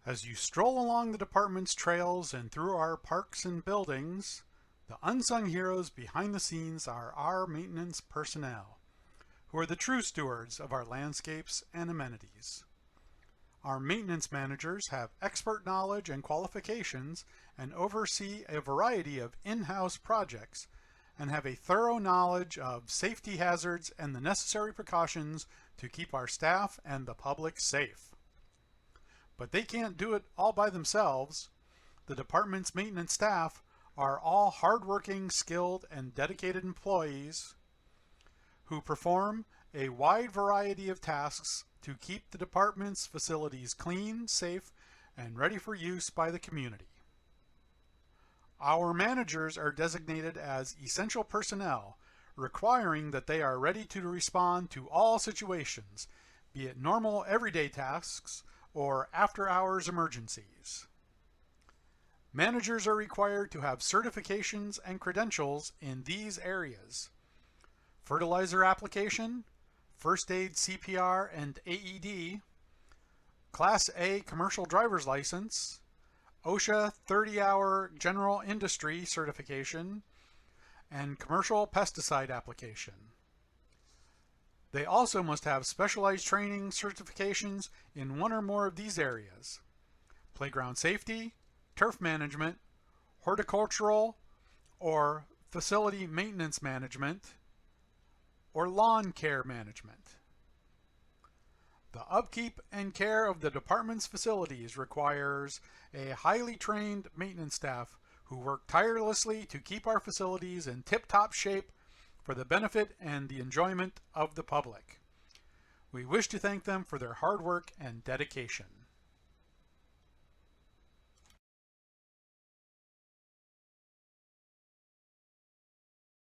As you stroll along the department's trails and through our parks and buildings, the unsung heroes behind the scenes are our maintenance personnel, who are the true stewards of our landscapes and amenities. Our maintenance managers have expert knowledge and qualifications and oversee a variety of in-house projects and have a thorough knowledge of safety hazards and the necessary precautions to keep our staff and the public safe. But they can't do it all by themselves. The department's maintenance staff are all hardworking, skilled, and dedicated employees who perform a wide variety of tasks to keep the department's facilities clean, safe, and ready for use by the community. Our managers are designated as essential personnel, requiring that they are ready to respond to all situations, be it normal everyday tasks or after-hours emergencies. Managers are required to have certifications and credentials in these areas: fertilizer application, first aid CPR and AED, Class A commercial driver's license, OSHA 30-hour general industry certification, and commercial pesticide application. They also must have specialized training certifications in one or more of these areas: playground safety, turf management, horticultural or facility maintenance management, or lawn care management. The upkeep and care of the department's facilities requires a highly trained maintenance staff who work tirelessly to keep our facilities in tip-top shape for the benefit and the enjoyment of the public. We wish to thank them for their hard work and dedication.